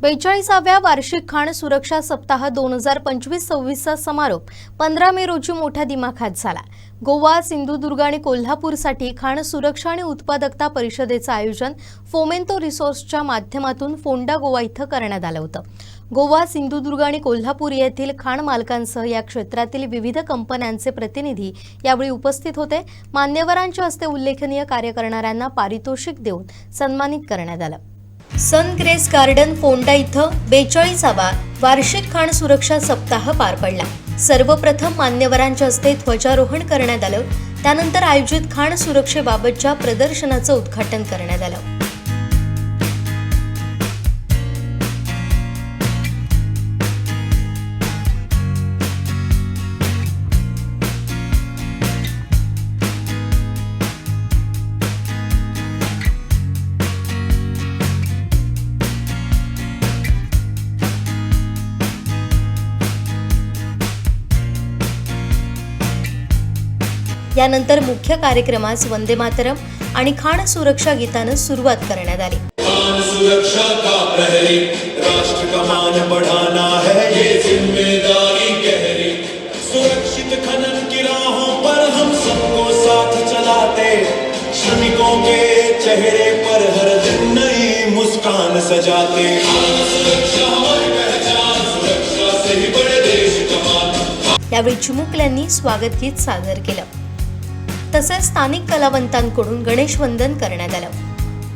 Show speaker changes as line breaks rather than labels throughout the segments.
42व्या वार्षिक खाण सुरक्षा सप्ताह 2025-26चा समारोप 15 मे रोजी मोठ्या दिमाखात झाला। गोवा, सिंधुदुर्ग आणि कोल्हापूरसाठी खाण सुरक्षा आणि उत्पादकता परिषदेचे आयोजन फोमेंतो रिसोर्सच्या माध्यमातून फोंडा गोवा इथं करण्यात आलं होतं। गोवा, सिंधुदुर्ग आणि कोल्हापूर येथील खाण मालकांसह या क्षेत्रातील विविध कंपन्यांचे प्रतिनिधी यावेळी उपस्थित होते। मान्यवरांच्या हस्ते उल्लेखनीय कार्य करणाऱ्यांना पारितोषिक देऊन सन्मानित करण्यात आलं। सन ग्रेस गार्डन फोंडा इथं 42वा वार्षिक खाण सुरक्षा सप्ताह पार पडला। सर्वप्रथम मान्यवरांच्या हस्ते ध्वजारोहण करण्यात आलं। त्यानंतर आयोजित खाण सुरक्षेबाबतच्या प्रदर्शनाचं उद्घाटन करण्यात आलं। यानंतर मुख्य कार्यक्रमास वंदे मातरम आणि खाण सुरक्षा गीतानं सुरुवात करण्यात आली।
खान सुरक्षा का प्रहरी, राष्ट्र का मान बढ़ाना है ये जिम्मेदारी गहरी। सुरक्षित खनन की राहों पर हम सबको साथ चलाते, श्रमिकों के चेहरे पर हर दिन नई मुस्कान सजाते। खान सुरक्षा हमारी पहचान, सुरक्षा से ही बड़े देश का मान।
यावेळी चिमुकल्यांनी स्वागत गीत सादर केलं। तसेच स्थानिक कलावंतांकडून गणेश वंदन करण्यात आलं।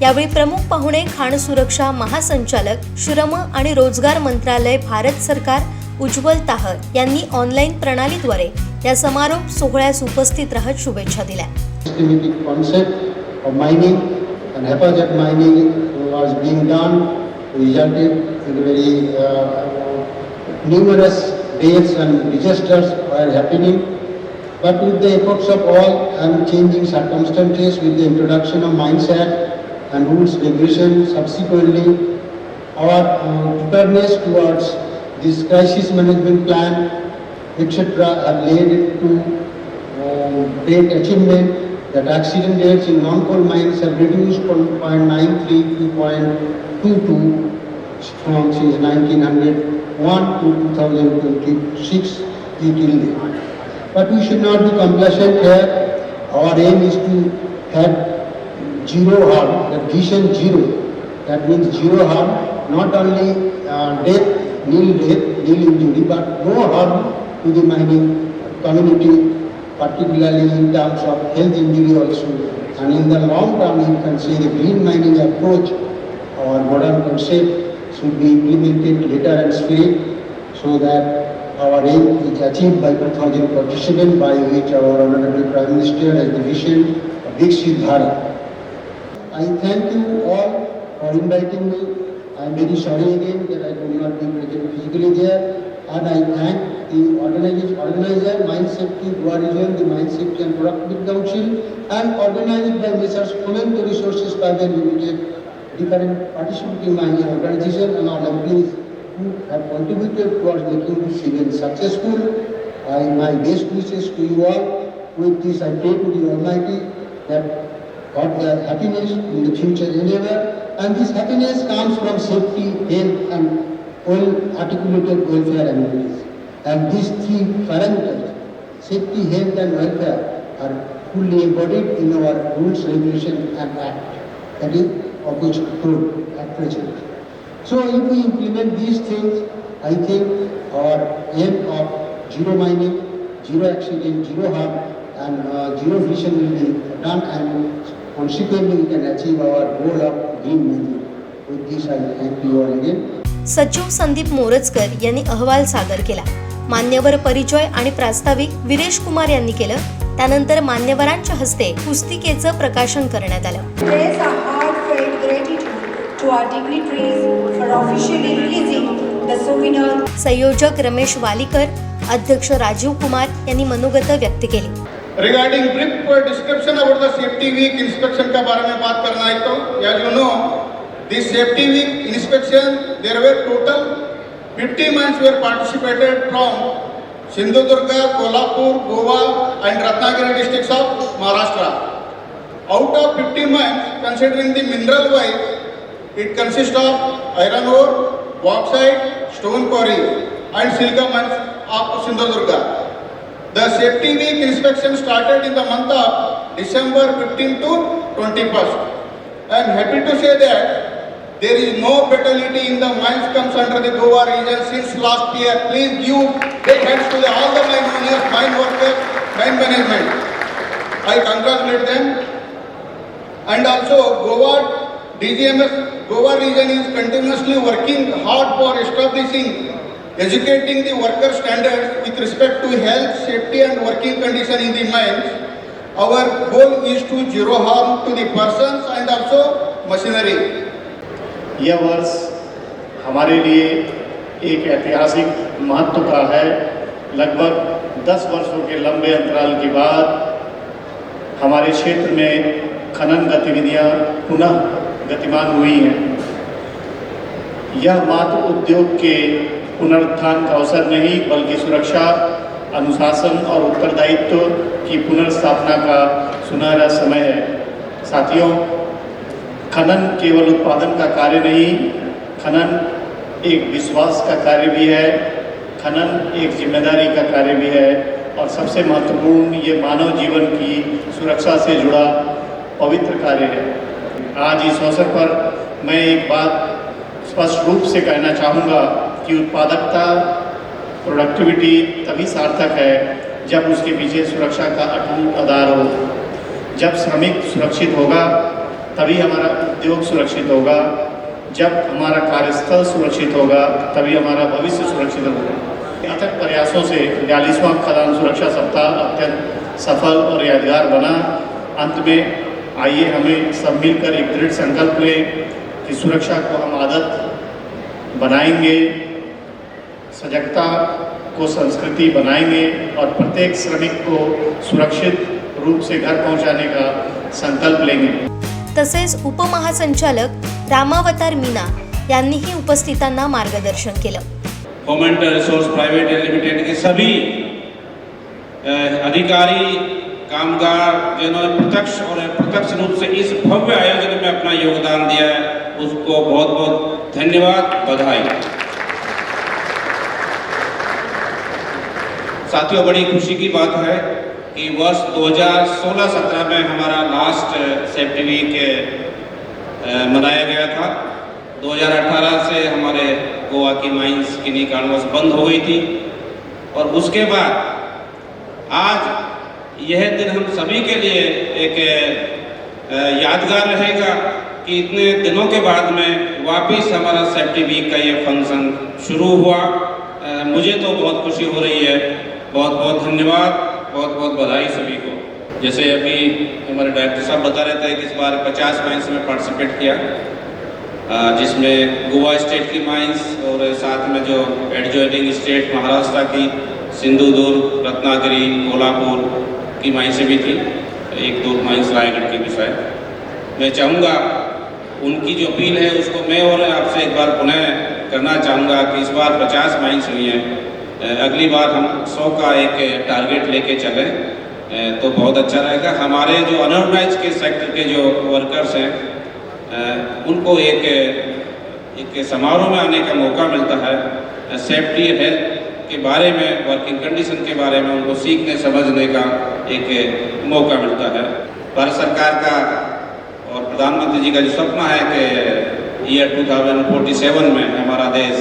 यावेळी प्रमुख पाहुणे खाण सुरक्षा महासंचालक, श्रम आणि रोजगार मंत्रालय, भारत सरकार, उज्ज्वल ताहर यांनी ऑनलाईन प्रणालीद्वारे या समारोप सोहळ्यास उपस्थित राहत शुभेच्छा दिल्या।
But with the efforts of all and changing circumstances, with the introduction of mindset and rules regulation, subsequently our preparedness towards this crisis management plan, etc., have led it to great achievement. That accident rates in non-coal mines have reduced from 0.93 to 0.22 from since 1901 to 2026 till date. But we should not be complacent here. Our aim is to have zero harm, the vision zero. That means zero harm, not only death, nil injury, but no harm to the mining community, particularly in terms of health injury also. And in the long term, you can say the green mining approach, our modern concept should be implemented later and spirit, so that our aim is achieved by 2047, by which our Honorable Prime Minister has the vision of Viksit Bharat. I thank you all for inviting me. I am very sorry again that I could not be present physically there. And I thank the organizer, Mine Safety, Goa Region, the Mine Safety and Productivity Council, and organized by Messrs. Fomental Resources Private Limited, different participating mining organizations and all employees who have contributed towards making this event successful. My best wishes to you all. With this, I pray to the Almighty that God their happiness in the future endeavor, and this happiness comes from safety, health, and well-articulated welfare amenities. And these three parameters, safety, health, and welfare, are fully embodied in our rules, regulation, and act. That is of which code at present. So if we implement these things, I think our aim of zero mining, zero accident, zero harm, and zero vision will be done, and consequently we can achieve our goal of green mining. With this, I thank you all again.
सचिव संदीप मोरजकर यांनी अहवाल सादर केला। मान्यवर परिचय आणि प्रास्ताविक विरेश कुमार यांनी केलं। त्यानंतर मान्यवरांच्या हस्ते पुस्तिकेचं प्रकाशन करण्यात आलं।
To our dignitaries for officially releasing the souvenir.
संयोजक रमेश वालीकर, अध्यक्ष राजीव कुमार यांनी मनोगत व्यक्त केली।
Regarding brief description about the safety week inspection के बारे में बात करना है तो as you know this safety week inspection there were total 50 mines were participated from Sindhudurga, Kolhapur, Goa and Ratnagiri districts of Maharashtra. Out of 50 mines, considering the mineral wise, it consists of iron ore, bauxite, stone quarry, and silica mines of Sindhudurga. The safety week inspection started in the month of December 15 to 21st. I am happy to say that there is no fatality in the mines comes under the Goa region since last year. Please give big hands to all the mine owners, mine workers, mine management. I congratulate them. And also Goa DGMS, Goa region is continuously working hard for establishing, educating the worker standards with respect to health, safety and working condition in the mines. Our goal is to zero harm to the persons and also machinery.
यह वर्ष हमारे लिए एक ऐतिहासिक महत्व का है। लगभग 10 वर्षों के लंबे अंतराल के बाद हमारे क्षेत्र में खनन गतिविधियां पुनः गतिमान हुई हैं। यह मात्र उद्योग के पुनरुत्थान का अवसर नहीं बल्कि सुरक्षा, अनुशासन और उत्तरदायित्व की पुनर्स्थापना का सुनहरा समय है। साथियों, खनन केवल उत्पादन का कार्य नहीं, खनन एक विश्वास का कार्य भी है, खनन एक जिम्मेदारी का कार्य भी है और सबसे महत्वपूर्ण ये मानव जीवन की सुरक्षा से जुड़ा पवित्र कार्य है। आज इस अवसर पर मैं एक बात स्पष्ट रूप से कहना चाहूँगा कि उत्पादकता, प्रोडक्टिविटी तभी सार्थक है जब उसके पीछे सुरक्षा का अटूट आधार हो। जब श्रमिक सुरक्षित होगा तभी हमारा उद्योग सुरक्षित होगा, जब हमारा कार्यस्थल सुरक्षित होगा तभी हमारा भविष्य सुरक्षित होगा। अथक प्रयासों से 42वां खदान सुरक्षा सप्ताह अत्यंत सफल और यादगार बना। अंत में आइए हमें सब मिलकर एक दृढ़ संकल्प लें कि सुरक्षा को हम आदत बनाएंगे, सजगता को संस्कृति बनाएंगे और प्रत्येक श्रमिक को सुरक्षित रूप से घर पहुंचाने का संकल्प लेंगे।
तसेच उपमहासंचालक रामावतार मीना यांनीही उपस्थितांना मार्गदर्शन केलं।
गवर्नमेंट रिसोर्स प्राइवेट लिमिटेड के सभी अधिकारी, कामगार जिन्होंने प्रत्यक्ष और अप्रत्यक्ष रूप से इस भव्य आयोजन में अपना योगदान दिया है, उसको बहुत बहुत धन्यवाद, बधाई। साथियों, बड़ी खुशी की बात है कि वर्ष 2016-17 में हमारा लास्ट सेफ्टी वीक मनाया गया था। 2018 से हमारे गोवा की माइंस किन्हीं कारणवश बंद हो गई थी और उसके बाद आज यह दिन हम सभी के लिए एक यादगार रहेगा कि इतने दिनों के बाद में वापस हमारा सेफ्टी वीक का ये फंक्शन शुरू हुआ। मुझे तो बहुत खुशी हो रही है। बहुत बहुत धन्यवाद, बहुत बहुत बधाई सभी को। जैसे अभी हमारे डायरेक्टर साहब बता रहे थे कि इस बार 50 माइंस में पार्टिसिपेट किया, जिसमें गोवा स्टेट की माइंस और साथ में जो एडजॉइनिंग स्टेट महाराष्ट्र की सिंधुदुर्ग, रत्नागिरी, कोल्हापुर की माइंसें भी थी, 1-2 माइंस रायगढ़ की भी शायद। मैं चाहूँगा उनकी जो अपील है उसको मैं और आपसे एक बार पुनः करना चाहूँगा कि इस बार 50 माइंस हुई हैं, अगली बार हम 100 का एक टारगेट लेके चलें तो बहुत अच्छा रहेगा। हमारे जो अनऑर्गेनाइज के सेक्टर के जो वर्कर्स हैं उनको एक समारोह में आने का मौका मिलता है। सेफ्टी हेल्थ के बारे में, वर्किंग कंडीशन के बारे में उनको सीखने समझने का एक मौका मिलता है। भारत सरकार का और प्रधानमंत्री जी का जो सपना है कि ईयर 2047 में हमारा देश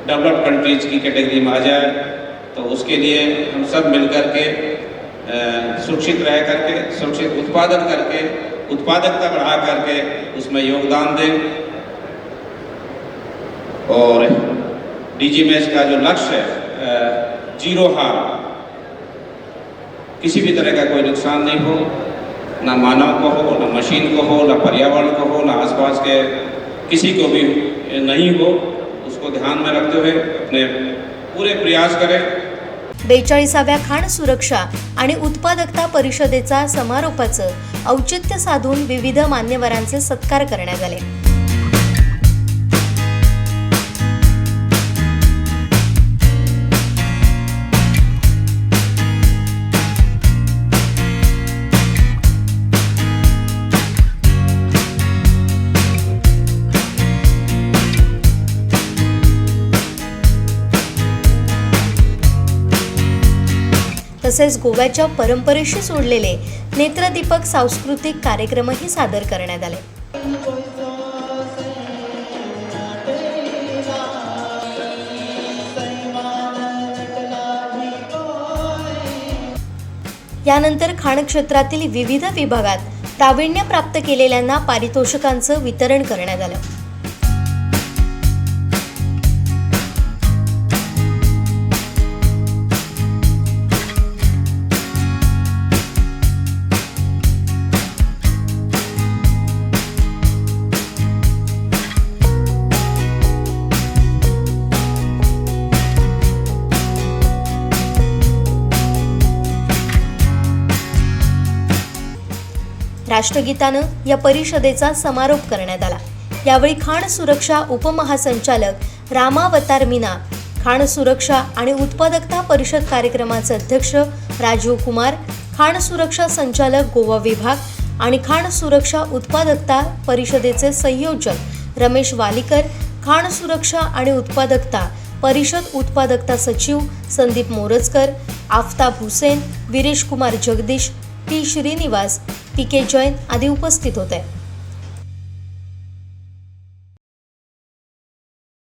डेवलप्ड कंट्रीज की कैटेगरी में आ जाए, तो उसके लिए हम सब मिलकर के सुरक्षित रह करके, सुरक्षित उत्पादन करके, उत्पादकता बढ़ा करके उसमें योगदान दें। और डीजीएमएस का जो लक्ष्य है जीरो हार्म, किसी भी तरह का कोई नुकसान नहीं हो, ना मानव को हो, ना मशीन को हो, ना पर्यावरण को हो, ना आसपास के किसी को भी नहीं हो, उसको ध्यान में रखते हुए अपने पूरे प्रयास करें।
42व्या खाण सुरक्षा आणि उत्पादकता परिषदेचा समारोपाचं औचित्य साधून विविध मान्यवरांचे सत्कार करण्यात आले। तसेच गोव्याच्या परंपरेशी जोडलेले नेत्रदीपक सांस्कृतिक कार्यक्रमही सादर करण्यात आले. यानंतर खाण क्षेत्रातील विविध विभागात प्रावीण्य प्राप्त केलेल्यांना पारितोषिकांचं वितरण करण्यात आलं. राष्ट्रगीतानं या परिषदेचा समारोप करण्यात आला. यावेळी खाण सुरक्षा उपमहासंचालक रामावतार मीना, खाण सुरक्षा आणि उत्पादकता परिषद कार्यक्रमाचे अध्यक्ष राजीव कुमार, खाण सुरक्षा संचालक गोवा विभाग आणि खाण सुरक्षा उत्पादकता परिषदेचे संयोजक रमेश वालीकर, खाण सुरक्षा आणि उत्पादकता परिषद उत्पादकता सचिव संदीप मोरजकर, आफ्ताब हुसेन, वीरेश कुमार जगदीश, टी श्रीनिवास, पी के जैन आदी उपस्थित होते.